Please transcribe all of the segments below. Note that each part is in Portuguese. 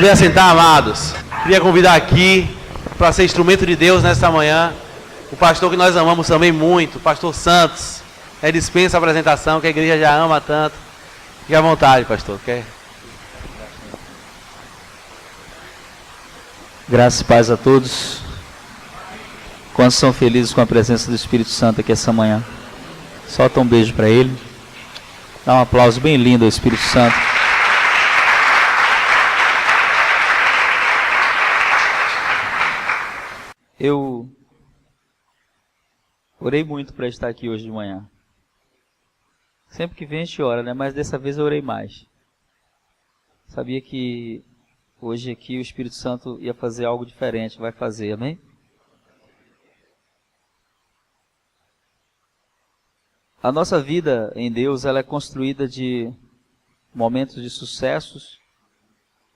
Poder assentar, amados. Queria convidar aqui para ser instrumento de Deus nesta manhã o pastor que nós amamos também muito, o pastor Santos. Dispensa a apresentação, que a igreja já ama tanto. Fique à vontade, pastor. Graças e paz a todos. Quantos são felizes com a presença do Espírito Santo aqui essa manhã? Solta um beijo para ele. Dá um aplauso bem lindo ao Espírito Santo. Eu orei muito para estar aqui hoje de manhã. Sempre que vem a gente ora, né? Mas dessa vez eu orei mais. Sabia que hoje aqui o Espírito Santo ia fazer algo diferente, vai fazer, amém? A nossa vida em Deus, ela é construída de momentos de sucessos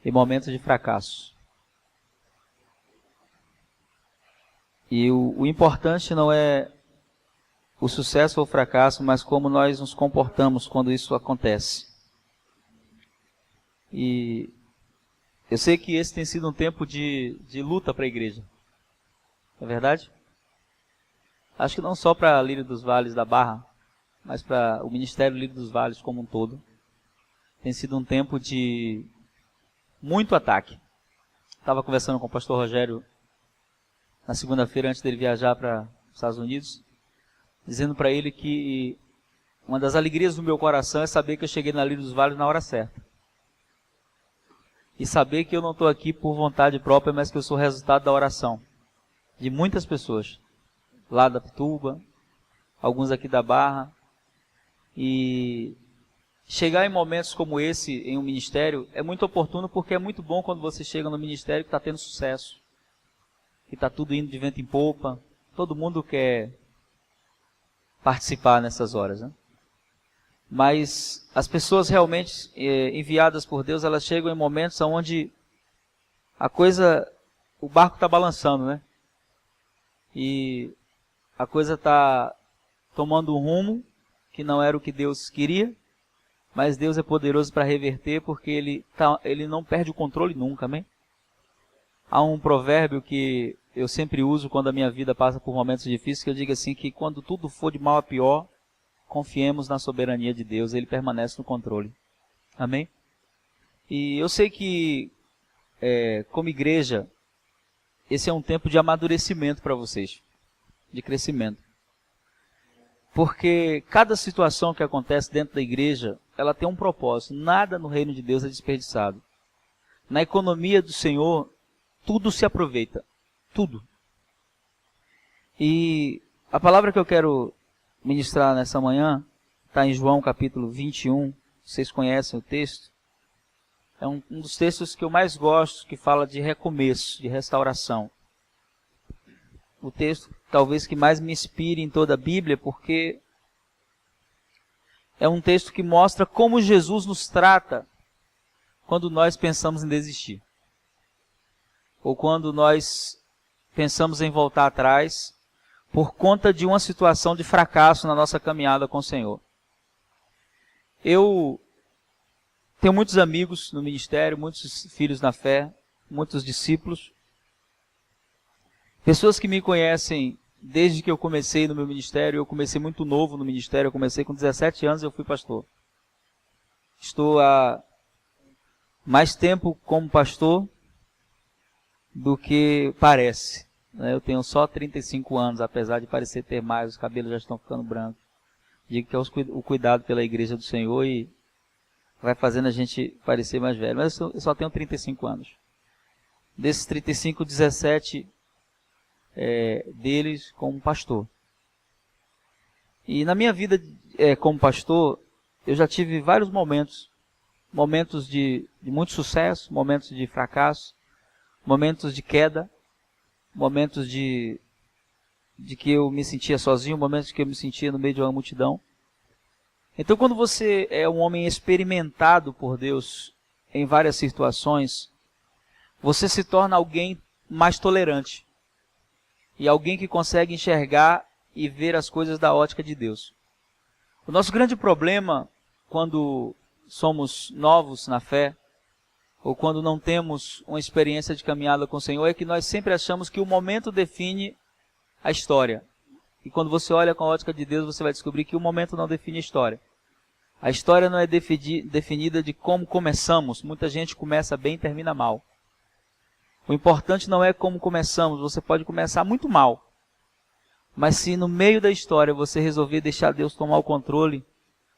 e momentos de fracasso. E o importante não é o sucesso ou o fracasso, mas como nós nos comportamos quando isso acontece. E eu sei que esse tem sido um tempo de luta para a igreja. Não é verdade? Acho que não só para a Lírio dos Vales da Barra, mas para o Ministério Lírio dos Vales como um todo. Tem sido um tempo de muito ataque. Estava conversando com o pastor Rogério na segunda-feira, antes dele viajar para os Estados Unidos, dizendo para ele que uma das alegrias do meu coração é saber que eu cheguei na Lírio dos Vales na hora certa. E saber que eu não estou aqui por vontade própria, mas que eu sou resultado da oração de muitas pessoas, lá da Pituba, alguns aqui da Barra. E chegar em momentos como esse em um ministério é muito oportuno, porque é muito bom quando você chega no ministério que está tendo sucesso. que está tudo indo de vento em popa. Todo mundo quer participar nessas horas, né? Mas as pessoas realmente enviadas por Deus, elas chegam em momentos onde o barco está balançando, né? E a coisa está tomando um rumo que não era o que Deus queria, mas Deus é poderoso para reverter, porque Ele não perde o controle nunca, amém? Há um provérbio que eu sempre uso quando a minha vida passa por momentos difíceis, que eu digo assim, que quando tudo for de mal a pior, confiemos na soberania de Deus, Ele permanece no controle. Amém? E eu sei que, como igreja, esse é um tempo de amadurecimento para vocês, de crescimento. Porque cada situação que acontece dentro da igreja, ela tem um propósito. Nada no reino de Deus é desperdiçado. Na economia do Senhor, tudo se aproveita. Tudo. E a palavra que eu quero ministrar nessa manhã está em João capítulo 21. Vocês conhecem o texto. É um dos textos que eu mais gosto, que fala de recomeço, de restauração. O texto talvez que mais me inspire em toda a Bíblia, porque é um texto que mostra como Jesus nos trata quando nós pensamos em desistir. Ou quando nós pensamos em voltar atrás por conta de uma situação de fracasso na nossa caminhada com o Senhor. Eu tenho muitos amigos no ministério, muitos filhos na fé, muitos discípulos. Pessoas que me conhecem desde que eu comecei no meu ministério. Eu comecei muito novo no ministério, eu comecei com 17 anos e eu fui pastor. Estou há mais tempo como pastor do que parece. Eu tenho só 35 anos, apesar de parecer ter mais, os cabelos já estão ficando brancos. Digo que é o cuidado pela igreja do Senhor e vai fazendo a gente parecer mais velho. Mas eu só tenho 35 anos. Desses 35, 17 deles como pastor. E na minha vida como pastor, eu já tive vários momentos. Momentos de muito sucesso, momentos de fracasso, momentos de queda, momentos de que eu me sentia sozinho, momentos que eu me sentia no meio de uma multidão. Então, quando você é um homem experimentado por Deus em várias situações, você se torna alguém mais tolerante e alguém que consegue enxergar e ver as coisas da ótica de Deus. O nosso grande problema quando somos novos na fé, ou quando não temos uma experiência de caminhada com o Senhor, é que nós sempre achamos que o momento define a história. E quando você olha com a ótica de Deus, você vai descobrir que o momento não define a história. A história não é definida de como começamos. Muita gente começa bem e termina mal. O importante não é como começamos. Você pode começar muito mal. Mas se no meio da história você resolver deixar Deus tomar o controle,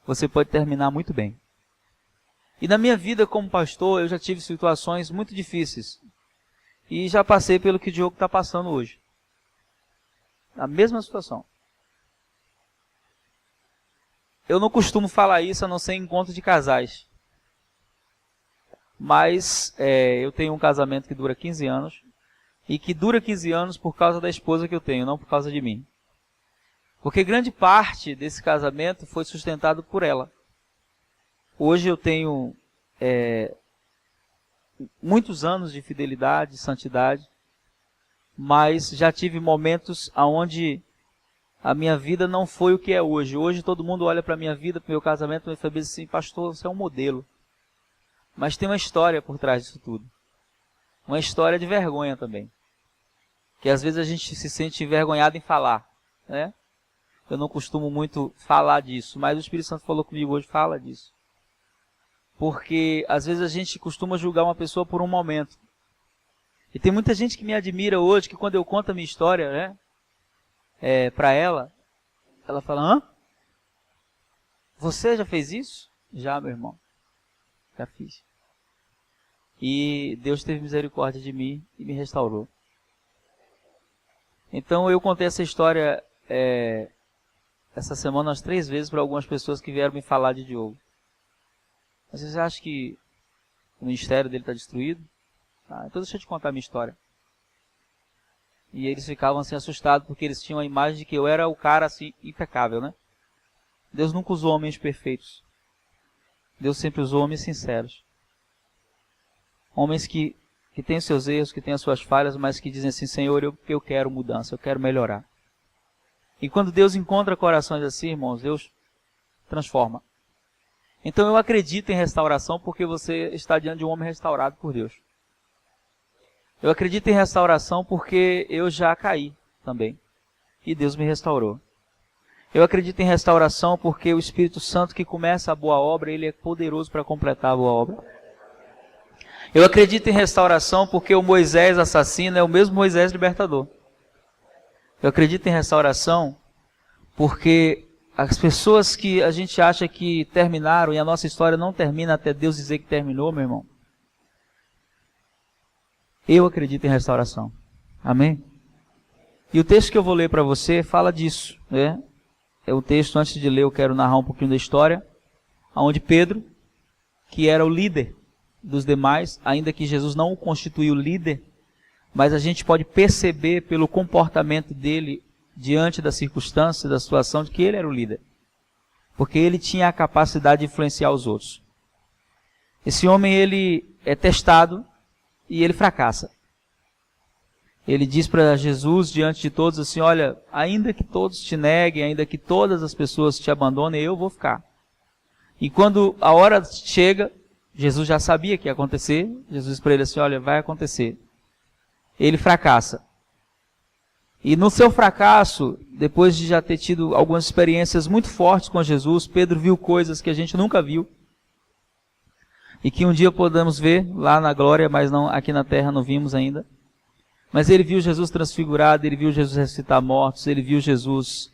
você pode terminar muito bem. E na minha vida como pastor, eu já tive situações muito difíceis. E já passei pelo que o Diogo está passando hoje. A mesma situação. Eu não costumo falar isso a não ser em encontro de casais. Mas eu tenho um casamento que dura 15 anos. E que dura 15 anos por causa da esposa que eu tenho, não por causa de mim. Porque grande parte desse casamento foi sustentado por ela. Hoje eu tenho muitos anos de fidelidade, de santidade. Mas já tive momentos onde a minha vida não foi o que é hoje. Hoje todo mundo olha para a minha vida, para o meu casamento, e fala assim: pastor, você é um modelo. Mas tem uma história por trás disso tudo. Uma história de vergonha também. Que às vezes a gente se sente envergonhado em falar, né? Eu não costumo muito falar disso, mas o Espírito Santo falou comigo hoje: fala disso. Porque às vezes a gente costuma julgar uma pessoa por um momento. E tem muita gente que me admira hoje, que quando eu conto a minha história, né, para ela fala: hã? Você já fez isso? Já, meu irmão. Já fiz. E Deus teve misericórdia de mim e me restaurou. Então eu contei essa história essa semana umas 3 vezes para algumas pessoas que vieram me falar de Diogo. Mas você acha que o ministério dele está destruído? Então deixa eu te contar a minha história. E eles ficavam assim assustados porque eles tinham a imagem de que eu era o cara assim impecável, né? Deus nunca usou homens perfeitos. Deus sempre usou homens sinceros. Homens que têm os seus erros, que têm as suas falhas, mas que dizem assim, Senhor, eu quero mudança, eu quero melhorar. E quando Deus encontra corações assim, irmãos, Deus transforma. Então eu acredito em restauração porque você está diante de um homem restaurado por Deus. Eu acredito em restauração porque eu já caí também. E Deus me restaurou. Eu acredito em restauração porque o Espírito Santo que começa a boa obra, ele é poderoso para completar a boa obra. Eu acredito em restauração porque o Moisés assassino é o mesmo Moisés libertador. Eu acredito em restauração porque as pessoas que a gente acha que terminaram e a nossa história não termina até Deus dizer que terminou, meu irmão. Eu acredito em restauração. Amém? E o texto que eu vou ler para você fala disso, né? É o texto, antes de ler, eu quero narrar um pouquinho da história, onde Pedro, que era o líder dos demais, ainda que Jesus não o constituiu líder, mas a gente pode perceber pelo comportamento dele diante da circunstância, da situação, de que ele era o líder. Porque ele tinha a capacidade de influenciar os outros. Esse homem, ele é testado e ele fracassa. Ele diz para Jesus, diante de todos, assim, olha, ainda que todos te neguem, ainda que todas as pessoas te abandonem, eu vou ficar. E quando a hora chega, Jesus já sabia que ia acontecer, Jesus diz para ele assim, olha, vai acontecer. Ele fracassa. E no seu fracasso, depois de já ter tido algumas experiências muito fortes com Jesus, Pedro viu coisas que a gente nunca viu. E que um dia podemos ver lá na glória, mas não aqui na terra não vimos ainda. Mas ele viu Jesus transfigurado, ele viu Jesus ressuscitar mortos, ele viu Jesus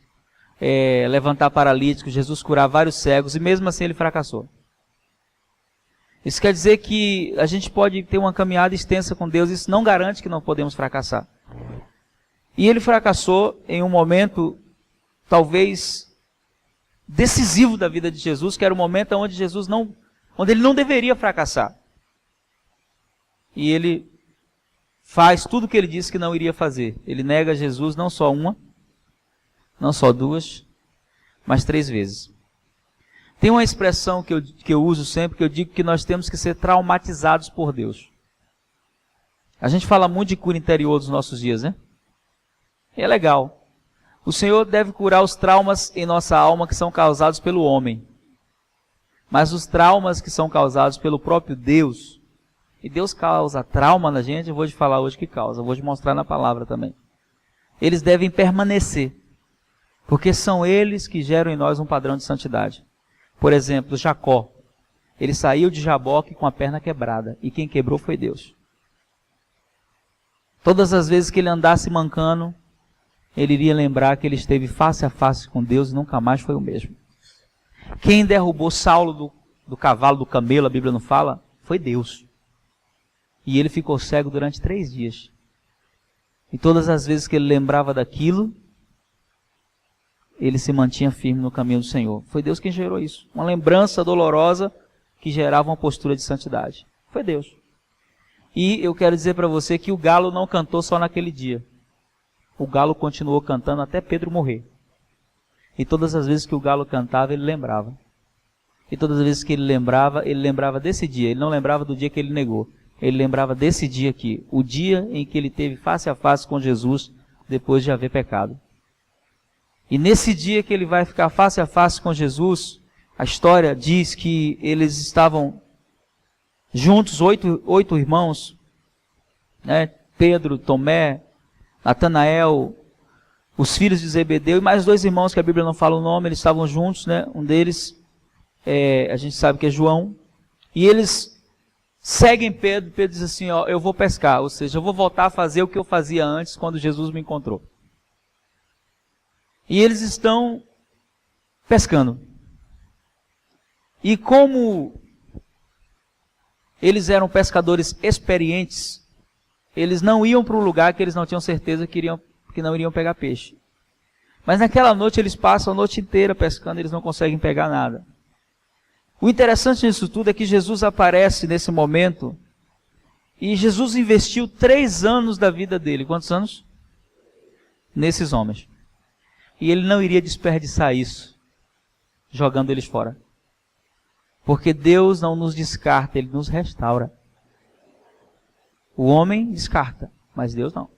levantar paralíticos, Jesus curar vários cegos, e mesmo assim ele fracassou. Isso quer dizer que a gente pode ter uma caminhada extensa com Deus, isso não garante que não podemos fracassar. E ele fracassou em um momento, talvez, decisivo da vida de Jesus, que era o momento onde onde ele não deveria fracassar. E ele faz tudo o que ele disse que não iria fazer. Ele nega Jesus não só uma, não só duas, mas 3 vezes. Tem uma expressão que eu uso sempre, que eu digo que nós temos que ser traumatizados por Deus. A gente fala muito de cura interior dos nossos dias, né? E é legal. O Senhor deve curar os traumas em nossa alma que são causados pelo homem. Mas os traumas que são causados pelo próprio Deus, e Deus causa trauma na gente, eu vou te falar hoje que causa, eu vou te mostrar na palavra também. Eles devem permanecer, porque são eles que geram em nós um padrão de santidade. Por exemplo, Jacó, ele saiu de Jaboque com a perna quebrada, e quem quebrou foi Deus. Todas as vezes que ele andasse mancando, ele iria lembrar que ele esteve face a face com Deus e nunca mais foi o mesmo. Quem derrubou Saulo do cavalo, do camelo, a Bíblia não fala, foi Deus. E ele ficou cego durante 3 dias. E todas as vezes que ele lembrava daquilo, ele se mantinha firme no caminho do Senhor. Foi Deus quem gerou isso. Uma lembrança dolorosa que gerava uma postura de santidade. Foi Deus. E eu quero dizer para você que o galo não cantou só naquele dia. O galo continuou cantando até Pedro morrer. E todas as vezes que o galo cantava, ele lembrava. E todas as vezes que ele lembrava desse dia. Ele não lembrava do dia que ele negou. Ele lembrava desse dia aqui. O dia em que ele teve face a face com Jesus, depois de haver pecado. E nesse dia que ele vai ficar face a face com Jesus, a história diz que eles estavam juntos, 8 irmãos, né? Pedro, Tomé, Natanael, os filhos de Zebedeu e mais 2 irmãos que a Bíblia não fala o nome, eles estavam juntos, né? Um deles, a gente sabe que é João, e eles seguem Pedro. Pedro diz assim, ó, eu vou pescar, ou seja, eu vou voltar a fazer o que eu fazia antes quando Jesus me encontrou. E eles estão pescando. E como eles eram pescadores experientes, eles não iam para um lugar que eles não tinham certeza que não iriam pegar peixe. Mas naquela noite eles passam a noite inteira pescando e eles não conseguem pegar nada. O interessante nisso tudo é que Jesus aparece nesse momento e Jesus investiu 3 anos da vida dele. Quantos anos? nesses homens. E ele não iria desperdiçar isso, jogando eles fora. Porque Deus não nos descarta, Ele nos restaura. O homem descarta, mas Deus não.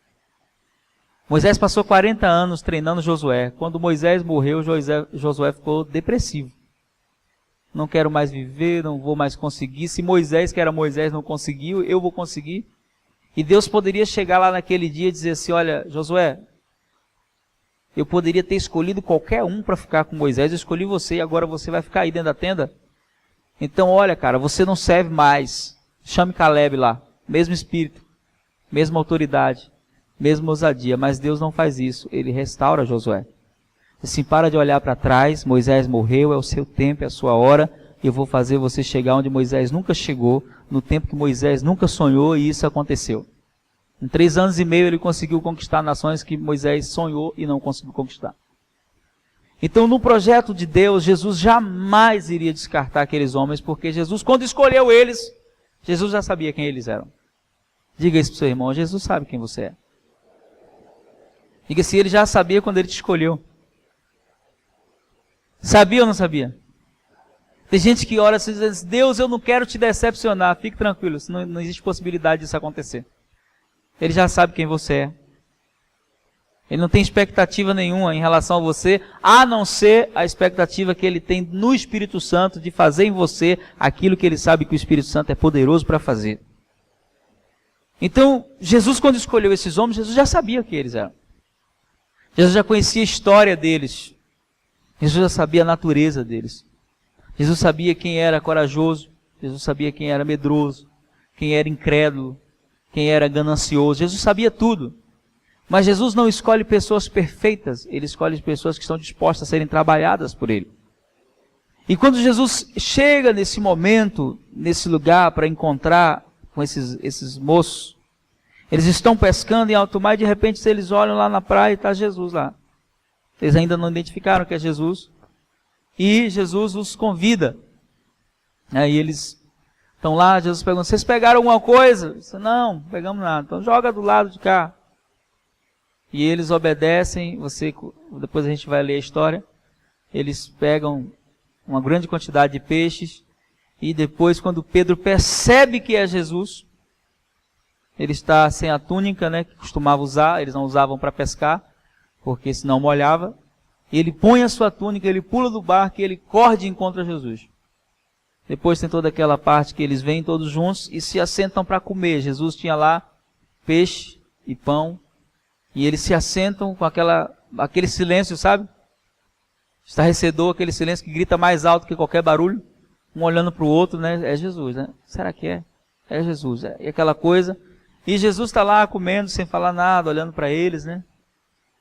Moisés passou 40 anos treinando Josué. Quando Moisés morreu, Josué ficou depressivo. Não quero mais viver, não vou mais conseguir. Se Moisés, que era Moisés, não conseguiu, eu vou conseguir. E Deus poderia chegar lá naquele dia e dizer assim, olha, Josué, eu poderia ter escolhido qualquer um para ficar com Moisés, eu escolhi você e agora você vai ficar aí dentro da tenda? Então, olha, cara, você não serve mais. Chame Caleb lá, mesmo espírito, mesma autoridade, mesma ousadia, mas Deus não faz isso, Ele restaura Josué. Assim, para de olhar para trás, Moisés morreu, é o seu tempo, é a sua hora, eu vou fazer você chegar onde Moisés nunca chegou, no tempo que Moisés nunca sonhou, e isso aconteceu. Em 3 anos e meio ele conseguiu conquistar nações que Moisés sonhou e não conseguiu conquistar. Então, no projeto de Deus, Jesus jamais iria descartar aqueles homens, porque Jesus, quando escolheu eles, Jesus já sabia quem eles eram. Diga isso para o seu irmão, Jesus sabe quem você é. Diga se ele já sabia quando ele te escolheu. Sabia ou não sabia? Tem gente que ora e diz, Deus, eu não quero te decepcionar. Fique tranquilo, não existe possibilidade disso acontecer. Ele já sabe quem você é. Ele não tem expectativa nenhuma em relação a você, a não ser a expectativa que ele tem no Espírito Santo de fazer em você aquilo que ele sabe que o Espírito Santo é poderoso para fazer. Então, Jesus, quando escolheu esses homens, Jesus já sabia o que eles eram. Jesus já conhecia a história deles. Jesus já sabia a natureza deles. Jesus sabia quem era corajoso. Jesus sabia quem era medroso, quem era incrédulo, quem era ganancioso. Jesus sabia tudo. Mas Jesus não escolhe pessoas perfeitas, Ele escolhe pessoas que estão dispostas a serem trabalhadas por Ele. E quando Jesus chega nesse momento, nesse lugar para encontrar com esses moços, eles estão pescando em alto mar e de repente eles olham lá na praia e está Jesus lá. Eles ainda não identificaram que é Jesus. E Jesus os convida. Aí eles estão lá, Jesus pergunta, vocês pegaram alguma coisa? Disse, não, pegamos nada. Então joga do lado de cá. E eles obedecem, depois a gente vai ler a história. Eles pegam uma grande quantidade de peixes. E depois, quando Pedro percebe que é Jesus, ele está sem a túnica, né, que costumava usar, eles não usavam para pescar, porque senão molhava. Ele põe a sua túnica, ele pula do barco e ele corre de encontro a Jesus. Depois tem toda aquela parte que eles vêm todos juntos e se assentam para comer. Jesus tinha lá peixe e pão. E eles se assentam com aquele silêncio, sabe? Estarrecedor, aquele silêncio que grita mais alto que qualquer barulho. Um olhando para o outro, né? É Jesus, né? Será que é? É Jesus. E aquela coisa. E Jesus está lá comendo sem falar nada, olhando para eles, né?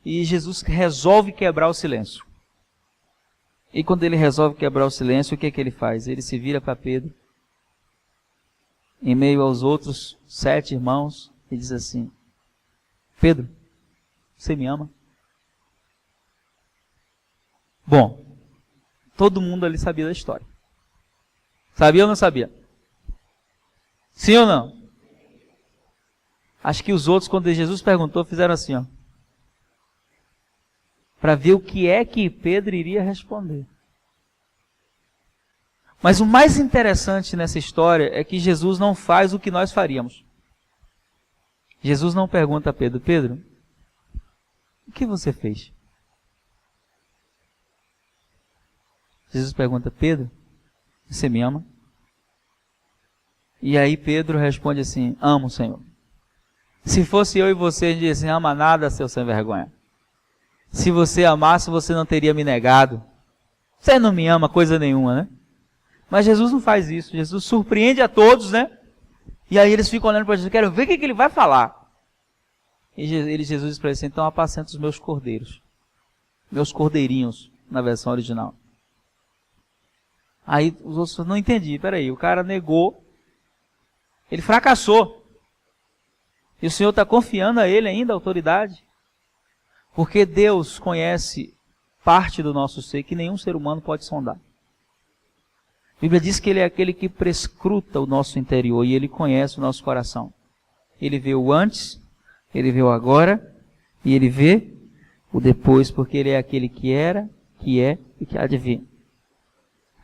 E Jesus resolve quebrar o silêncio. E quando ele resolve quebrar o silêncio, o que ele faz? Ele se vira para Pedro, em meio aos outros 7 irmãos, e diz assim, Pedro, você me ama? Bom, todo mundo ali sabia da história. Sabia ou não sabia? Sim ou não? Acho que os outros, quando Jesus perguntou, fizeram assim, ó. Para ver o que é que Pedro iria responder. Mas o mais interessante nessa história é que Jesus não faz o que nós faríamos. Jesus não pergunta a Pedro, Pedro, o que você fez? Jesus pergunta, Pedro, você me ama? E aí Pedro responde assim, amo, Senhor. Se fosse eu e você, a gente diz assim, ama nada, seu sem vergonha. Se você amasse, você não teria me negado. Você não me ama coisa nenhuma, né? Mas Jesus não faz isso. Jesus surpreende a todos, né? E aí eles ficam olhando para Jesus, quero ver o que ele vai falar. E Jesus diz para eles, então apacenta os meus cordeiros. Meus cordeirinhos, na versão original. Aí os outros não entendi, peraí, o cara negou, ele fracassou. E o Senhor está confiando a ele ainda a autoridade. Porque Deus conhece parte do nosso ser que nenhum ser humano pode sondar. A Bíblia diz que Ele é aquele que prescruta o nosso interior e Ele conhece o nosso coração. Ele vê o antes, Ele vê o agora e Ele vê o depois, porque Ele é aquele que era, que é e que há de vir.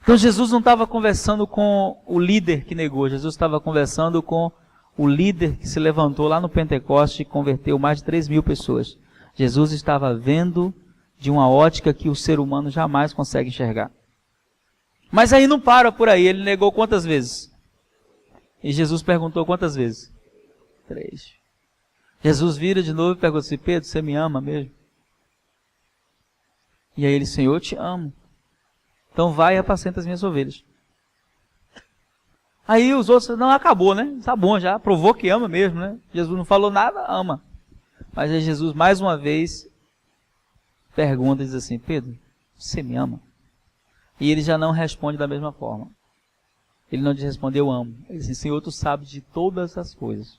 Então Jesus não estava conversando com o líder que negou, Jesus estava conversando com o líder que se levantou lá no Pentecoste e converteu mais de 3.000 pessoas. Jesus estava vendo de uma ótica que o ser humano jamais consegue enxergar. Mas aí não para por aí, ele negou quantas vezes? E Jesus perguntou quantas vezes? 3. Jesus vira de novo e pergunta assim, Pedro, você me ama mesmo? E aí ele, Senhor, eu te amo. Então vai e apacenta as minhas ovelhas. Aí os outros, não, acabou, né? Tá bom, já provou que ama mesmo, né? Jesus não falou nada, ama. Mas aí Jesus, mais uma vez, pergunta e diz assim, Pedro, você me ama? E ele já não responde da mesma forma. Ele não diz responde, eu amo. Ele diz, Senhor, tu sabes de todas as coisas.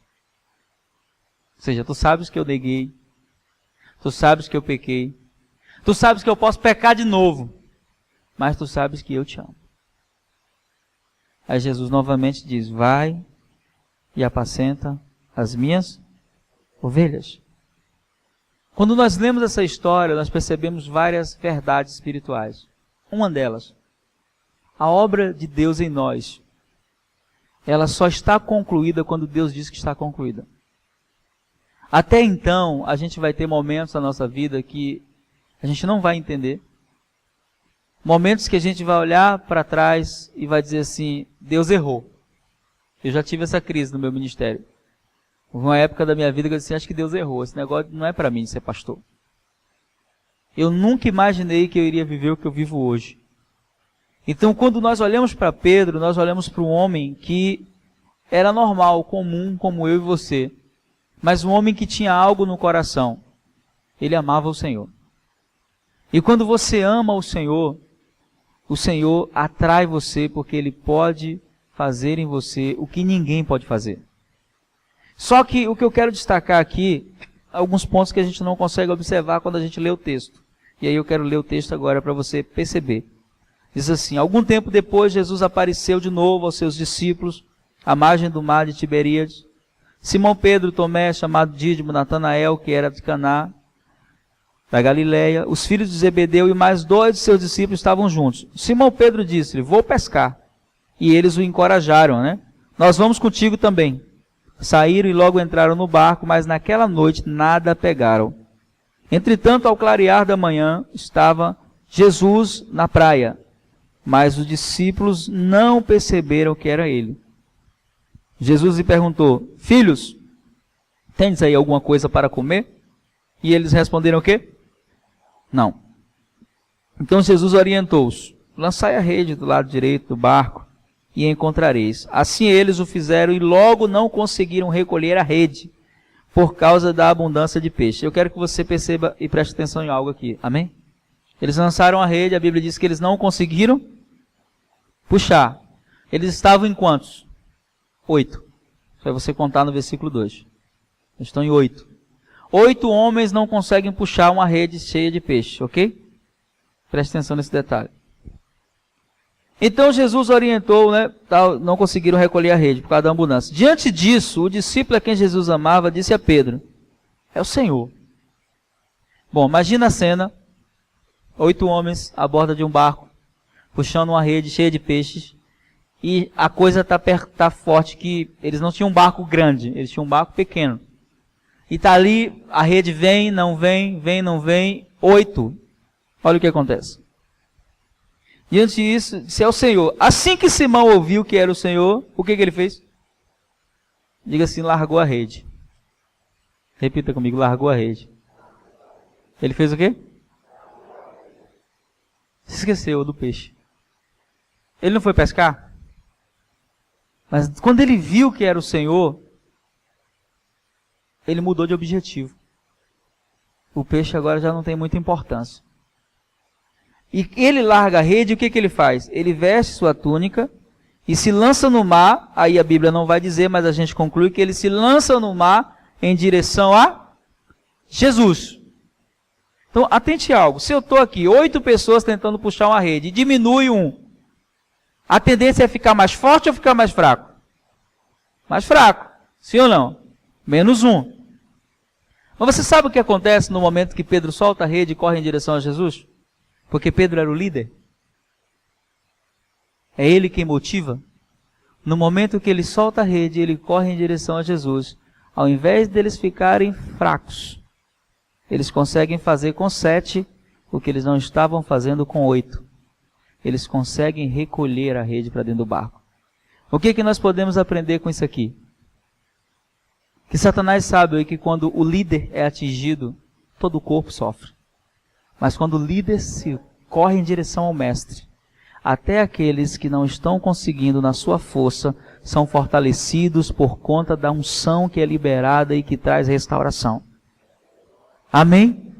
Ou seja, tu sabes que eu neguei. Tu sabes que eu pequei. Tu sabes que eu posso pecar de novo. Mas tu sabes que eu te amo. Aí Jesus novamente diz, vai e apacenta as minhas ovelhas. Quando nós lemos essa história, nós percebemos várias verdades espirituais. Uma delas, a obra de Deus em nós, ela só está concluída quando Deus diz que está concluída. Até então, a gente vai ter momentos na nossa vida que a gente não vai entender. Momentos que a gente vai olhar para trás e vai dizer assim, Deus errou. Eu já tive essa crise no meu ministério. Houve uma época da minha vida que eu disse, acho que Deus errou. Esse negócio não é para mim ser pastor. Eu nunca imaginei que eu iria viver o que eu vivo hoje. Então, quando nós olhamos para Pedro, nós olhamos para um homem que era normal, comum, como eu e você. Mas um homem que tinha algo no coração. Ele amava o Senhor. E quando você ama o Senhor atrai você porque Ele pode fazer em você o que ninguém pode fazer. Só que o que eu quero destacar aqui, alguns pontos que a gente não consegue observar quando a gente lê o texto. E aí eu quero ler o texto agora para você perceber. Diz assim, algum tempo depois Jesus apareceu de novo aos seus discípulos, à margem do mar de Tiberíades. Simão Pedro, Tomé, chamado Dídimo, Natanael, que era de Caná, da Galileia, os filhos de Zebedeu e mais 2 de seus discípulos estavam juntos. Simão Pedro disse-lhe, vou pescar. E eles o encorajaram, né? Nós vamos contigo também. Saíram e logo entraram no barco, mas naquela noite nada pegaram. Entretanto, ao clarear da manhã, estava Jesus na praia, mas os discípulos não perceberam que era ele. Jesus lhe perguntou, filhos, tendes aí alguma coisa para comer? E eles responderam o quê? Não. Então Jesus orientou-os, lançai a rede do lado direito do barco e encontrareis. Assim eles o fizeram e logo não conseguiram recolher a rede, por causa da abundância de peixe. Eu quero que você perceba e preste atenção em algo aqui, amém? Eles lançaram a rede, a Bíblia diz que eles não conseguiram puxar. Eles estavam em quantos? 8. Só você contar no versículo 2. Eles estão em 8. 8 homens não conseguem puxar uma rede cheia de peixe, ok? Preste atenção nesse detalhe. Então Jesus orientou, né? Não conseguiram recolher a rede por causa da abundância. Diante disso, o discípulo a quem Jesus amava disse a Pedro, é o Senhor. Bom, imagina a cena, 8 homens à borda de um barco, puxando uma rede cheia de peixes, e a coisa tá forte, que eles não tinham um barco grande, eles tinham um barco pequeno. E está ali, a rede vem, não vem, não vem, 8. Olha o que acontece. Diante disso, disse é o Senhor. Assim que Simão ouviu que era o Senhor, o que ele fez? Diga assim, largou a rede. Repita comigo, largou a rede. Ele fez o quê? Se esqueceu do peixe. Ele não foi pescar? Mas quando ele viu que era o Senhor, ele mudou de objetivo. O peixe agora já não tem muita importância. E ele larga a rede, e o que ele faz? Ele veste sua túnica e se lança no mar. Aí a Bíblia não vai dizer, mas a gente conclui que ele se lança no mar em direção a Jesus. Então, atente a algo. Se eu estou aqui, 8 pessoas tentando puxar uma rede e diminui um, a tendência é ficar mais forte ou ficar mais fraco? Mais fraco. Sim ou não? Menos um. Mas você sabe o que acontece no momento que Pedro solta a rede e corre em direção a Jesus? Porque Pedro era o líder. É ele quem motiva. No momento que ele solta a rede, ele corre em direção a Jesus. Ao invés deles ficarem fracos, eles conseguem fazer com 7 o que eles não estavam fazendo com 8. Eles conseguem recolher a rede para dentro do barco. O que nós podemos aprender com isso aqui? Que Satanás sabe que quando o líder é atingido, todo o corpo sofre. Mas quando o líder se corre em direção ao mestre, até aqueles que não estão conseguindo na sua força, são fortalecidos por conta da unção que é liberada e que traz restauração. Amém?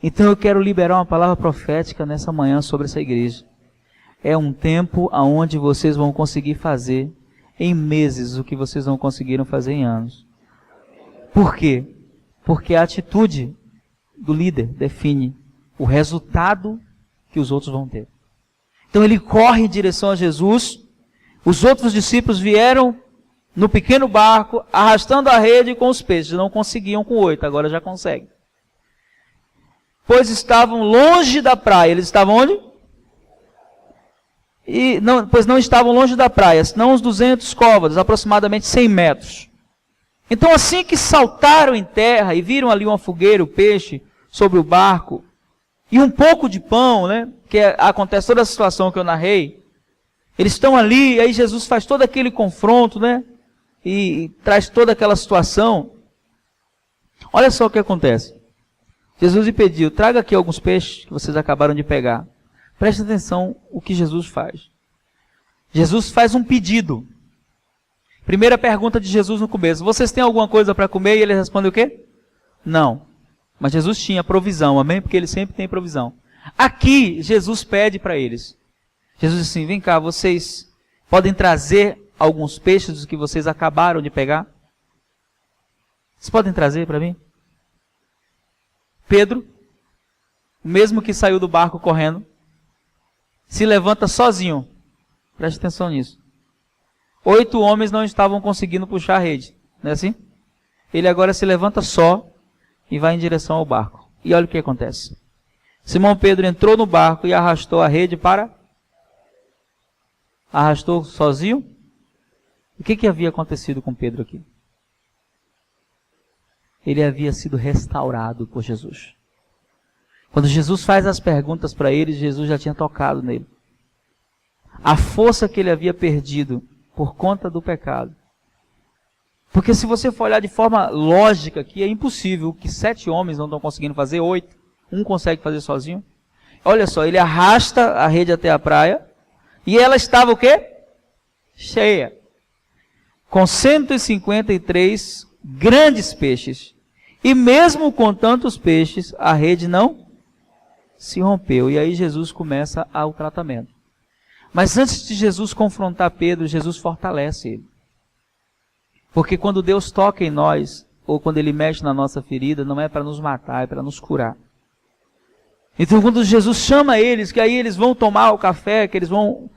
Então eu quero liberar uma palavra profética nessa manhã sobre essa igreja. É um tempo onde vocês vão conseguir fazer em meses o que vocês não conseguiram fazer em anos. Por quê? Porque a atitude do líder define o resultado que os outros vão ter. Então ele corre em direção a Jesus. Os outros discípulos vieram no pequeno barco, arrastando a rede com os peixes. Não conseguiam com 8, agora já conseguem. Pois estavam longe da praia. Eles estavam onde? Pois não estavam longe da praia, senão uns 200 côvados, aproximadamente 100 metros. Então assim que saltaram em terra e viram ali uma fogueira, o peixe, sobre o barco, e um pouco de pão, né? Que acontece toda a situação que eu narrei. Eles estão ali, e aí Jesus faz todo aquele confronto, né? E traz toda aquela situação. Olha só o que acontece. Jesus lhe pediu, traga aqui alguns peixes que vocês acabaram de pegar. Preste atenção o que Jesus faz. Jesus faz um pedido. Primeira pergunta de Jesus no começo. Vocês têm alguma coisa para comer? E ele responde o quê? Não. Mas Jesus tinha provisão, amém? Porque ele sempre tem provisão. Aqui, Jesus pede para eles. Jesus diz assim, vem cá, vocês podem trazer alguns peixes dos que vocês acabaram de pegar? Vocês podem trazer para mim? Pedro, o mesmo que saiu do barco correndo, se levanta sozinho. Preste atenção nisso. 8 homens não estavam conseguindo puxar a rede. Não é assim? Ele agora se levanta só e vai em direção ao barco. E olha o que acontece. Simão Pedro entrou no barco e arrastou a rede para... Arrastou sozinho? O que havia acontecido com Pedro aqui? Ele havia sido restaurado por Jesus. Quando Jesus faz as perguntas para ele, Jesus já tinha tocado nele. A força que ele havia perdido por conta do pecado. Porque se você for olhar de forma lógica aqui, é impossível que 7 homens não estão conseguindo fazer, 8. Um consegue fazer sozinho. Olha só, ele arrasta a rede até a praia. E ela estava o quê? Cheia. Com 153 grandes peixes. E mesmo com tantos peixes, a rede não se rompeu. E aí Jesus começa o tratamento. Mas antes de Jesus confrontar Pedro, Jesus fortalece ele. Porque quando Deus toca em nós, ou quando Ele mexe na nossa ferida, não é para nos matar, é para nos curar. Então quando Jesus chama eles, que aí eles vão tomar o café, que eles vão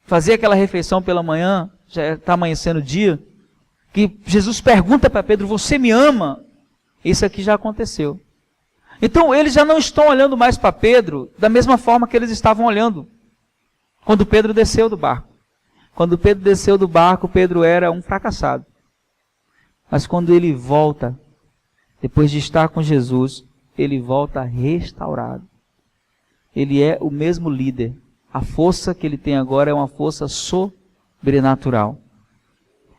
fazer aquela refeição pela manhã, já está amanhecendo o dia, que Jesus pergunta para Pedro, você me ama? Isso aqui já aconteceu. Então eles já não estão olhando mais para Pedro da mesma forma que eles estavam olhando quando Pedro desceu do barco. Quando Pedro desceu do barco, Pedro era um fracassado. Mas quando ele volta, depois de estar com Jesus, ele volta restaurado. Ele é o mesmo líder. A força que ele tem agora é uma força sobrenatural.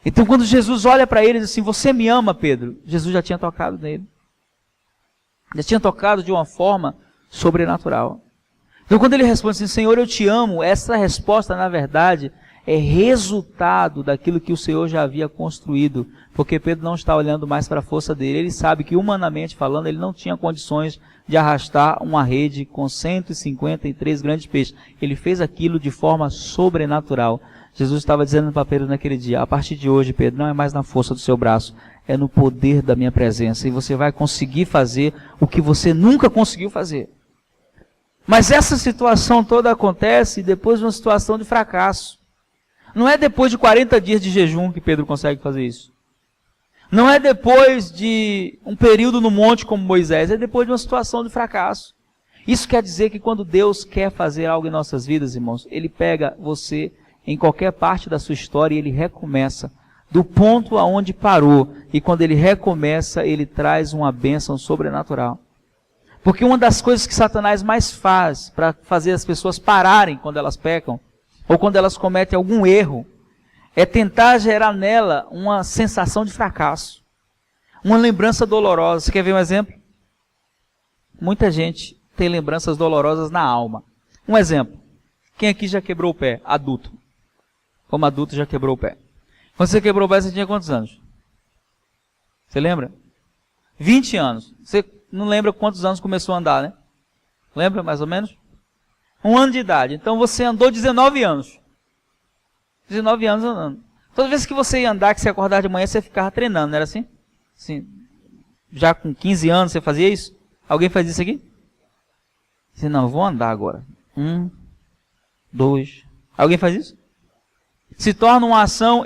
Então quando Jesus olha para ele e diz assim, você me ama, Pedro? Jesus já tinha tocado nele. Já tinha tocado de uma forma sobrenatural. Então quando ele responde assim, Senhor, eu te amo, essa resposta na verdade é resultado daquilo que o Senhor já havia construído, porque Pedro não está olhando mais para a força dele, ele sabe que humanamente falando, ele não tinha condições de arrastar uma rede com 153 grandes peixes. Ele fez aquilo de forma sobrenatural. Jesus estava dizendo para Pedro naquele dia, a partir de hoje, Pedro, não é mais na força do seu braço, é no poder da minha presença, e você vai conseguir fazer o que você nunca conseguiu fazer. Mas essa situação toda acontece depois de uma situação de fracasso. Não é depois de 40 dias de jejum que Pedro consegue fazer isso. Não é depois de um período no monte como Moisés, é depois de uma situação de fracasso. Isso quer dizer que quando Deus quer fazer algo em nossas vidas, irmãos, Ele pega você em qualquer parte da sua história e Ele recomeça do ponto aonde parou. E quando Ele recomeça, Ele traz uma bênção sobrenatural. Porque uma das coisas que Satanás mais faz para fazer as pessoas pararem quando elas pecam, ou quando elas cometem algum erro, é tentar gerar nela uma sensação de fracasso, uma lembrança dolorosa. Você quer ver um exemplo? Muita gente tem lembranças dolorosas na alma. Um exemplo. Quem aqui já quebrou o pé? Adulto. Como adulto já quebrou o pé. Quando você quebrou o pé, você tinha quantos anos? Você lembra? 20 anos. Você não lembra quantos anos começou a andar, né? Lembra mais ou menos? 1 ano de idade. Então você andou 19 anos. 19 anos andando. Toda vez que você ia andar, que você acordava de manhã, você ficava treinando, não era assim? Assim, já com 15 anos você fazia isso? Alguém faz isso aqui? Você não, vou andar agora. 1, 2. Alguém faz isso? Se torna uma ação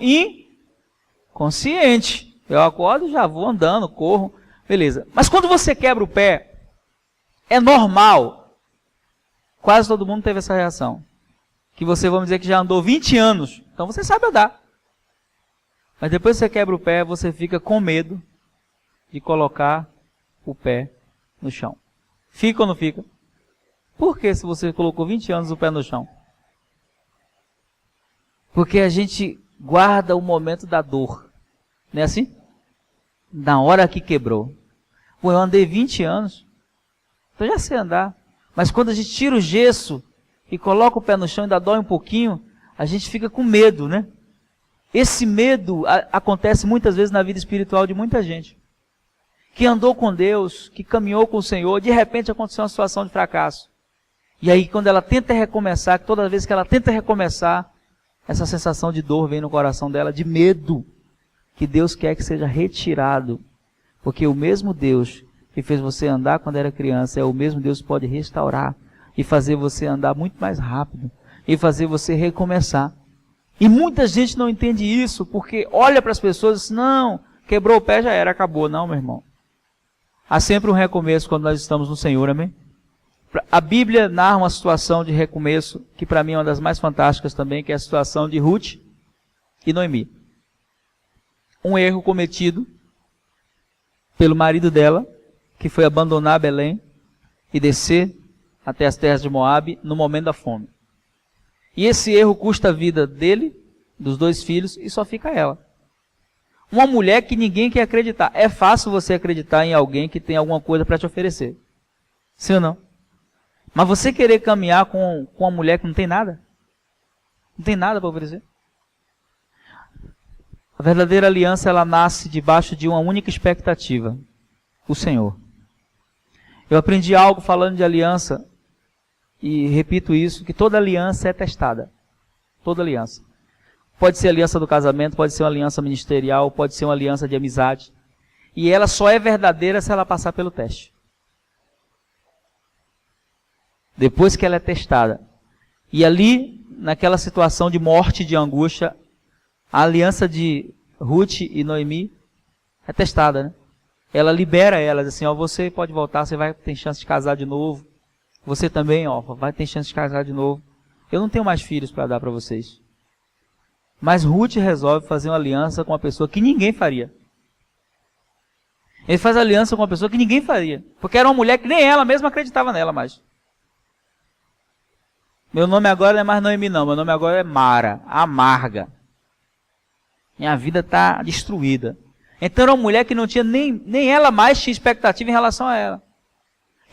inconsciente. Eu acordo e já vou andando, corro, beleza. Mas quando você quebra o pé, é normal. Quase todo mundo teve essa reação. Que você, vamos dizer que já andou 20 anos. Então você sabe andar. Mas depois que você quebra o pé, você fica com medo de colocar o pé no chão. Fica ou não fica? Por que se você colocou 20 anos o pé no chão? Porque a gente guarda o momento da dor. Não é assim? Na hora que quebrou. Pô, eu andei 20 anos. Então já sei andar. Mas quando a gente tira o gesso e coloca o pé no chão e ainda dói um pouquinho, a gente fica com medo, né? Esse medo acontece muitas vezes na vida espiritual de muita gente. Que andou com Deus, que caminhou com o Senhor, de repente aconteceu uma situação de fracasso. E aí quando ela tenta recomeçar, toda vez que ela tenta recomeçar, essa sensação de dor vem no coração dela, de medo, que Deus quer que seja retirado. Porque o mesmo Deus que fez você andar quando era criança, é o mesmo Deus que pode restaurar e fazer você andar muito mais rápido e fazer você recomeçar. E muita gente não entende isso, porque olha para as pessoas e diz, não, quebrou o pé já era, acabou. Não, meu irmão. Há sempre um recomeço quando nós estamos no Senhor, amém? A Bíblia narra uma situação de recomeço, que para mim é uma das mais fantásticas também, que é a situação de Ruth e Noemi. Um erro cometido pelo marido dela, que foi abandonar Belém e descer até as terras de Moabe no momento da fome. E esse erro custa a vida dele, dos 2 filhos, e só fica ela. Uma mulher que ninguém quer acreditar. É fácil você acreditar em alguém que tem alguma coisa para te oferecer. Sim ou não? Mas você querer caminhar com uma mulher que não tem nada? Não tem nada para oferecer? A verdadeira aliança, ela nasce debaixo de uma única expectativa. O Senhor. Eu aprendi algo falando de aliança, e repito isso, que toda aliança é testada. Toda aliança. Pode ser aliança do casamento, pode ser uma aliança ministerial, pode ser uma aliança de amizade. E ela só é verdadeira se ela passar pelo teste. Depois que ela é testada. E ali, naquela situação de morte, de angústia, a aliança de Ruth e Noemi é testada, né? Ela libera elas, assim, ó, você pode voltar, você vai ter chance de casar de novo. Você também, ó, vai ter chance de casar de novo. Eu não tenho mais filhos para dar para vocês. Mas Ruth resolve fazer uma aliança com uma pessoa que ninguém faria. Ele faz aliança com uma pessoa que ninguém faria. Porque era uma mulher que nem ela mesma acreditava nela mais. Meu nome agora não é mais Noemi não, meu nome agora é Mara, amarga. Minha vida está destruída. Então era uma mulher que não tinha nem ela mais tinha expectativa em relação a ela.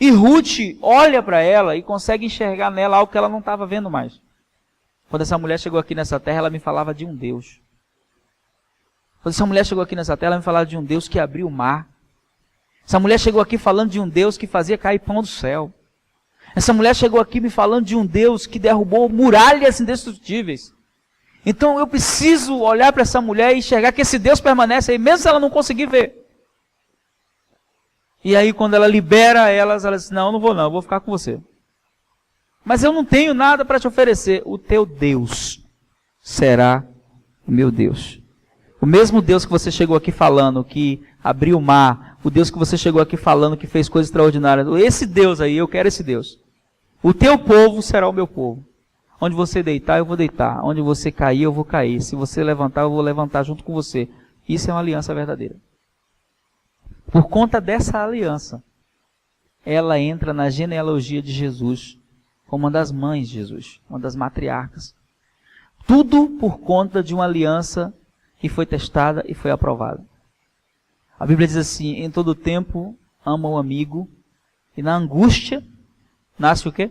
E Ruth olha para ela e consegue enxergar nela algo que ela não estava vendo mais. Quando essa mulher chegou aqui nessa terra, ela me falava de um Deus. Quando essa mulher chegou aqui nessa terra, ela me falava de um Deus que abriu o mar. Essa mulher chegou aqui falando de um Deus que fazia cair pão do céu. Essa mulher chegou aqui me falando de um Deus que derrubou muralhas indestrutíveis. Então eu preciso olhar para essa mulher e enxergar que esse Deus permanece aí, mesmo se ela não conseguir ver. E aí quando ela libera elas, ela diz, não, eu não vou não, eu vou ficar com você. Mas eu não tenho nada para te oferecer. O teu Deus será o meu Deus. O mesmo Deus que você chegou aqui falando, que abriu o mar, o Deus que você chegou aqui falando, que fez coisas extraordinárias, esse Deus aí, eu quero esse Deus. O teu povo será o meu povo. Onde você deitar, eu vou deitar. Onde você cair, eu vou cair. Se você levantar, eu vou levantar junto com você. Isso é uma aliança verdadeira. Por conta dessa aliança, ela entra na genealogia de Jesus, como uma das mães de Jesus, uma das matriarcas. Tudo por conta de uma aliança que foi testada e foi aprovada. A Bíblia diz assim, em todo tempo ama o amigo, e na angústia nasce o quê?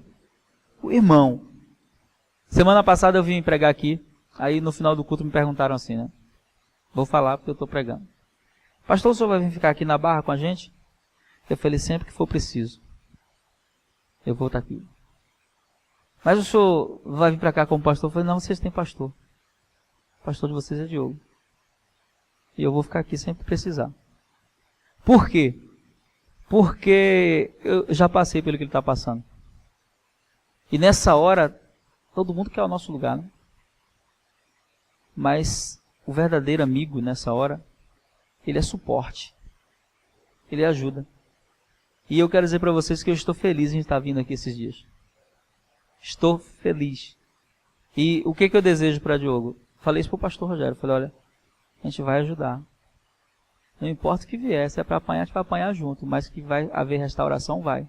O irmão. Semana passada eu vim pregar aqui, aí no final do culto me perguntaram assim, né? Vou falar porque eu estou pregando. Pastor, o senhor vai vir ficar aqui na Barra com a gente? Eu falei, sempre que for preciso, eu vou estar aqui. Mas o senhor vai vir para cá como pastor? Eu falei, não, vocês têm pastor. O pastor de vocês é Diogo. E eu vou ficar aqui sempre que precisar. Por quê? Porque eu já passei pelo que ele está passando. E nessa hora, todo mundo quer o nosso lugar, né? Mas o verdadeiro amigo nessa hora, ele é suporte. Ele ajuda. E eu quero dizer para vocês que eu estou feliz em estar vindo aqui esses dias. Estou feliz. E o que eu desejo para Diogo? Falei isso para o pastor Rogério. Falei, olha, a gente vai ajudar. Não importa o que vier, se é para apanhar, a gente vai apanhar junto. Mas que vai haver restauração, vai.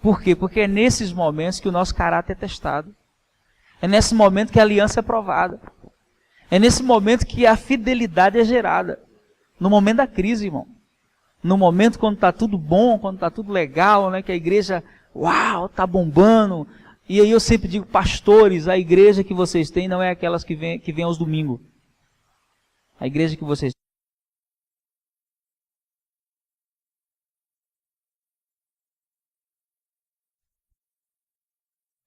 Por quê? Porque é nesses momentos que o nosso caráter é testado. É nesse momento que a aliança é provada. É nesse momento que a fidelidade é gerada. No momento da crise, irmão. No momento quando está tudo bom, quando está tudo legal, né? Que a igreja, uau, está bombando. E aí eu sempre digo, pastores, a igreja que vocês têm não é aquelas que vêm aos domingos. A igreja que vocês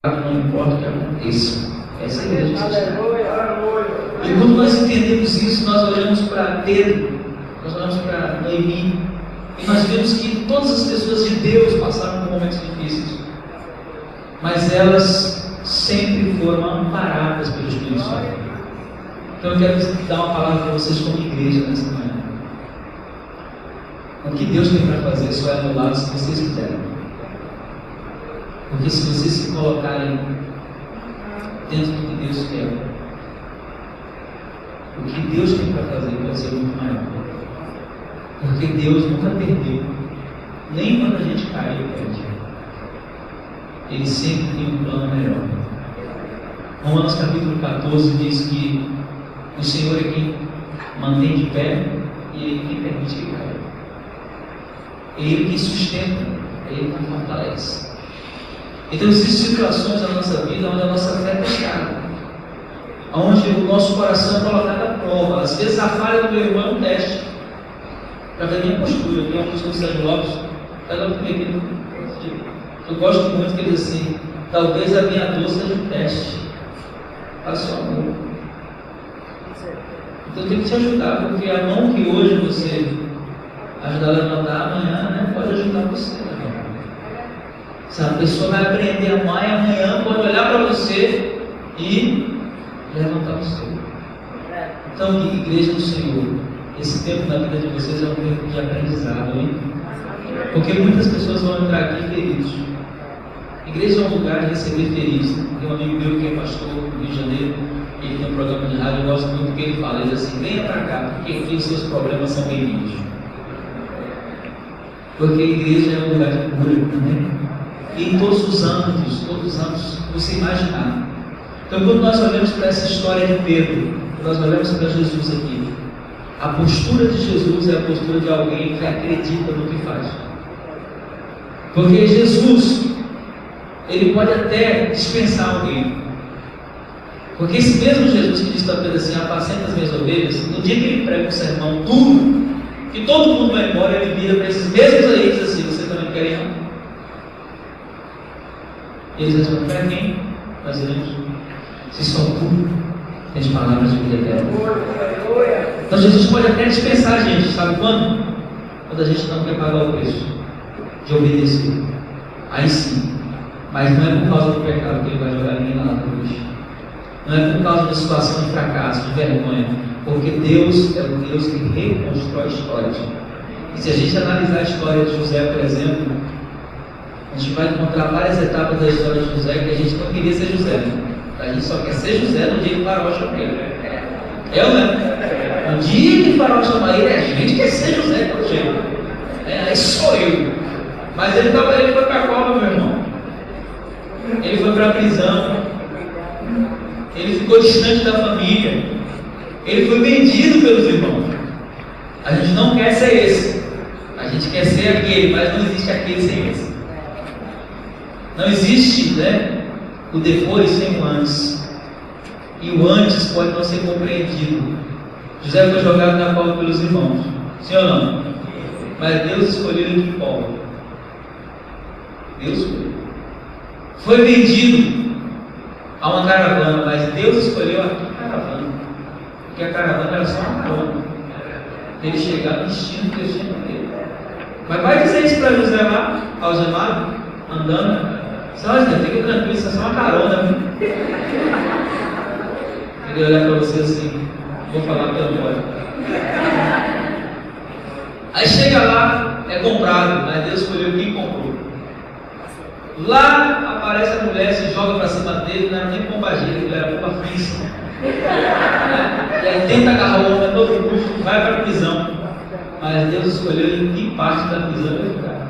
não importa o que aconteça. Essa é a igreja de Jesus. E quando nós entendemos isso, nós olhamos para Pedro, nós olhamos para Noemi, e nós vemos que todas as pessoas de Deus passaram por momentos difíceis, mas elas sempre foram amparadas pelo Espírito Santo. Então eu quero dar uma palavra para vocês como igreja nessa manhã. O que Deus tem para fazer só é anulado se vocês quiserem. Porque se vocês se colocarem dentro do que Deus quer, o que Deus tem para fazer pode ser muito maior. Porque Deus nunca perdeu, nem quando a gente cai, Ele perde. Ele sempre tem um plano melhor. Romanos capítulo 14 diz que o Senhor é quem mantém de pé e Ele quem permite que caia. É Ele quem sustenta, é Ele quem fortalece. Então existem situações na nossa vida onde a nossa fé é testada, onde o nosso coração é colocado à prova. Às vezes a falha do meu irmão é um teste para ver a minha postura. Tem uma música do Sérgio Lopes, eu gosto muito que ele diz assim, talvez a minha dor seja um teste para o seu amor. Então eu tenho que te ajudar, porque a mão que hoje você ajudar a levantar, amanhã, né, pode ajudar você. Se a pessoa vai aprender a amar, e amanhã pode olhar para você e levantar você. Então, igreja do Senhor, esse tempo da vida de vocês é um tempo de aprendizado, hein? Porque muitas pessoas vão entrar aqui feridos. Igreja é um lugar de receber feridos. Tem um amigo meu que é pastor no Rio de Janeiro, ele tem um programa de rádio, eu gosto muito do que ele fala. Ele diz assim, venha para cá, porque aqui os seus problemas são bem-vindos. Porque a igreja é um lugar de cura, né? Em todos os âmbitos que você imaginar. Então, quando nós olhamos para essa história de Pedro, nós olhamos para Jesus aqui, a postura de Jesus é a postura de alguém que acredita no que faz. Porque Jesus, ele pode até dispensar alguém. Porque esse mesmo Jesus que diz para Pedro assim, apacenta as minhas ovelhas, no dia que ele prega um sermão duro, que todo mundo vai embora, ele vira para esses mesmos aí e diz assim, você também quer ir? Eles respondem, para quem? Nós iremos. Se só tu tens palavras de vida eterna. Então Jesus pode até dispensar a gente, sabe quando? Quando a gente não quer pagar o preço de obedecer. Aí sim. Mas não é por causa do pecado que ele vai jogar ninguém lá na cruz. Não é por causa de situação de fracasso, de vergonha, porque Deus é o Deus que reconstrói histórias. E se a gente analisar a história de José, por exemplo, a gente vai encontrar várias etapas da história de José que a gente não queria ser José, né? A gente só quer ser José no dia que o faraó chama ele. Eu, né? No dia que o faraó chama ele, a gente quer ser José pelo jeito. Aí sou eu. Mas ele foi para a cova, meu irmão. Ele foi para a prisão. Ele ficou distante da família. Ele foi vendido pelos irmãos. A gente não quer ser esse. A gente quer ser aquele, mas não existe aquele sem esse. Não existe, né, o depois sem o antes. E o antes pode não ser compreendido. José foi jogado na cova pelos irmãos. Sim ou não? Mas Deus escolheu ele de cova. Deus escolheu. Foi vendido a uma caravana, mas Deus escolheu a caravana. Porque a caravana era só uma carona. Ele chegar no destino que Deus tinha para ele. Mas vai dizer isso para José lá, algemado, andando. Só fica tranquilo, isso é só uma carona. Ele olhar para você assim, vou falar pelo amor. Aí chega lá, é comprado, mas Deus escolheu quem comprou. Lá aparece a mulher, se joga para cima dele, não era nem pombagira, ele era pomba física. E aí tenta agarrar o homem a todo custo, vai para a prisão. Mas Deus escolheu em que parte da prisão ele ficar.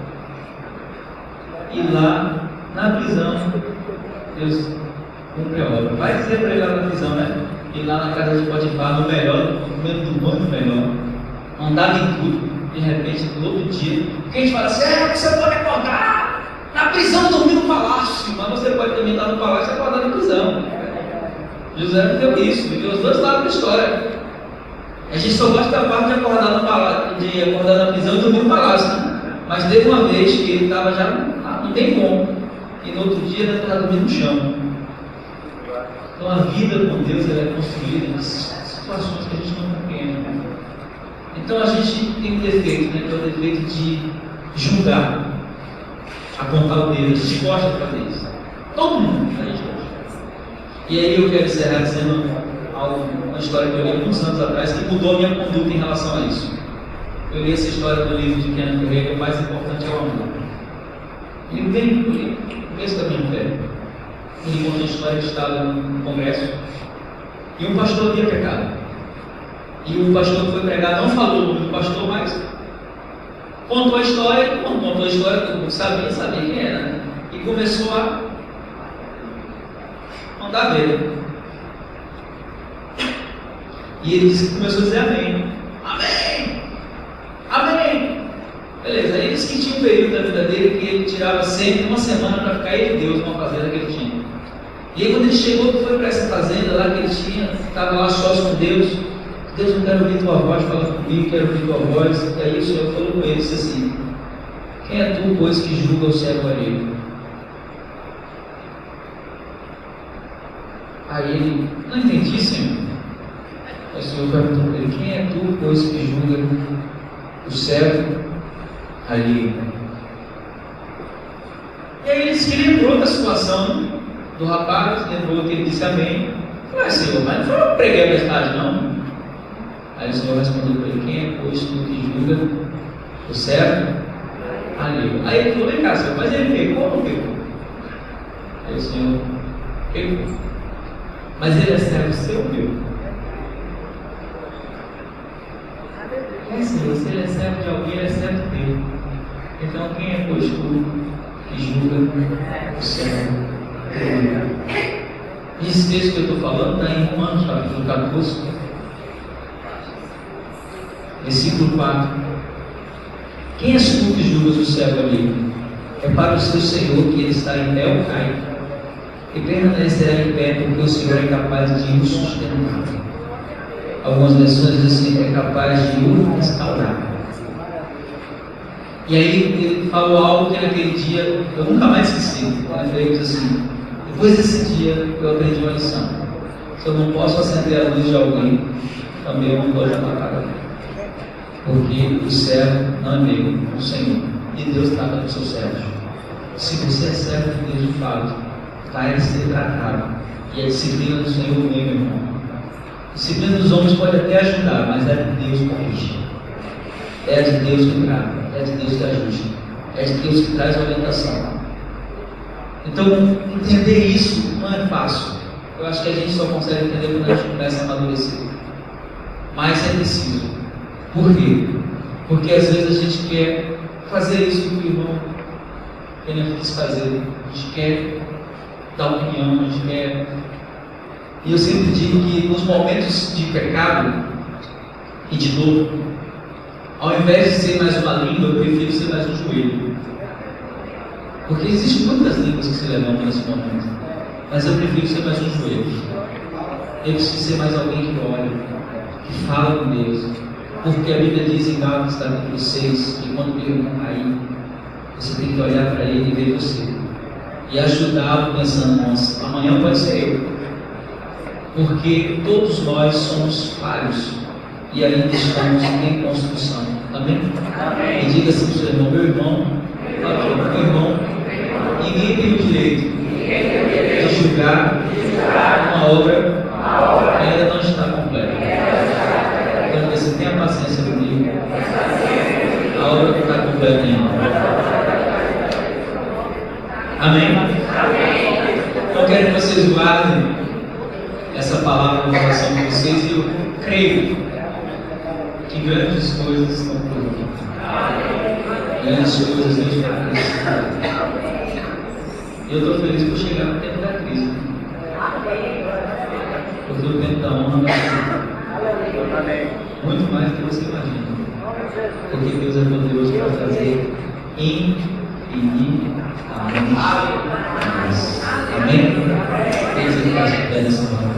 E lá, na prisão, Deus cumpre a obra. Vai dizer para ele lá na prisão, né? E lá na casa de Potifar, no melhor, no momento do mundo melhor, andava em tudo. De repente, no outro dia, porque a gente fala assim: você pode acordar na prisão, dormir no palácio, mas você pode também estar no palácio e acordar na prisão. José viveu isso, viveu os dois lados da história. A gente só gosta da parte de acordar no palácio, de acordar na prisão e dormir no palácio, né? Mas teve uma vez que ele estava já, não tem como, e no outro dia ele estava dormindo no chão. Então a vida com Deus ela é construída em situações que a gente não compreende, né? Então a gente tem um defeito, né? Que é o defeito de julgar, apontar o dedo. A gente gosta de fazer isso. Todo mundo a gente gosta. E aí eu quero encerrar dizendo uma história que eu li muitos anos atrás que mudou a minha conduta em relação a isso. Eu li essa história do livro de Kenneth Hagin, que o mais importante é o amor. Ele vem por ele, começo da minha fé. Ele conta a história que estava no congresso e um pastor havia pecado. E o pastor que foi pregar não falou o nome do pastor, mas contou a história, todo mundo sabia quem era, né? E começou a mandar ver. E ele disse que começou a dizer amém. Amém! Amém! Beleza, aí ele disse que tinha um período da vida dele que ele tirava sempre uma semana para ficar ele e Deus numa fazenda que ele tinha. E aí quando ele chegou, foi para essa fazenda lá que ele tinha, estava lá sós com Deus. Deus, eu quero ouvir tua voz, fala comigo, quero ouvir tua voz. E aí o Senhor falou com ele, disse assim: quem é tu, pois, que julga o servo alheio? Aí ele, não entendi, Senhor. Aí o Senhor perguntou para ele: quem é tu, pois, que julga o servo alheio? E aí ele disse que lembrou da situação do rapaz, lembrou que ele disse amém. Falei: Senhor, mas não foi eu preguei a verdade, não? Aí o Senhor respondeu para ele: quem é, pois, tu que julga o servo alheio? Aí ele falou: vem cá, Senhor, mas ele pecou ou não pecou? Aí o Senhor: pecou. Mas ele é servo seu ou meu? Senhor, se ele é servo de alguém, ele é servo dele. Então quem é, pois, tu que julga o servo alheio? Esse texto que eu estou falando está em Romanos, capítulo 14. Versículo 4. Quem és tu que julgas o servo alheio? É para o seu Senhor que ele está em pé ou cai, e permanecerá em pé, porque o Senhor é capaz de o sustentar. Algumas versões dizem assim: é capaz de o restaurar. E aí ele falou algo que naquele dia eu nunca mais esqueci. Ele disse assim: depois desse dia eu aprendi uma lição. Se eu não posso acender a luz de alguém, também eu não vou jogar para ele. Porque o servo não é meu, é o Senhor. E Deus trata dos seus servos. Se você é servo de Deus de fato, vai ser tratado E a disciplina do Senhor vem, meu irmão. A disciplina dos homens pode até ajudar, mas é de Deus que corrige. É de Deus que trata, é de Deus que ajusta, é de Deus que traz orientação. Então, entender isso não é fácil. Eu acho que a gente só consegue entender quando a gente começa a amadurecer. Mas é preciso. Por quê? Porque às vezes a gente quer fazer isso que o irmão quis fazer. A gente quer dar opinião, a gente quer... E eu sempre digo que nos momentos de pecado e de dor, ao invés de ser mais uma língua, eu prefiro ser mais um joelho. Porque existem muitas línguas que se levantam nesse momento. Mas eu prefiro ser mais um joelho. Eu preciso ser mais alguém que olha, que fala com Deus. Porque a Bíblia diz em Gálatas capítulo 6 que quando o irmão cair, você tem que olhar para ele e ver você. E ajudá-lo pensando, nossa, amanhã pode ser eu. Porque todos nós somos falhos e ainda estamos em construção. Amém? Amém. E diga assim para o seu irmão, meu irmão, ninguém tem o direito de julgar uma obra que ainda não está completa. Então você tenha paciência comigo. A obra não está completa ainda. Amém? Então quero que vocês guardem essa palavra no coração de vocês e eu creio que grandes coisas estão por vir. Grandes coisas Deus vai acontecer. Eu estou feliz por chegar no tempo da crise. Porque o tempo da honra vai ser muito mais do que você imagina. Porque Deus é poderoso para fazer infinitamente mais. Amém? Deus é capaz de fazer essa hora.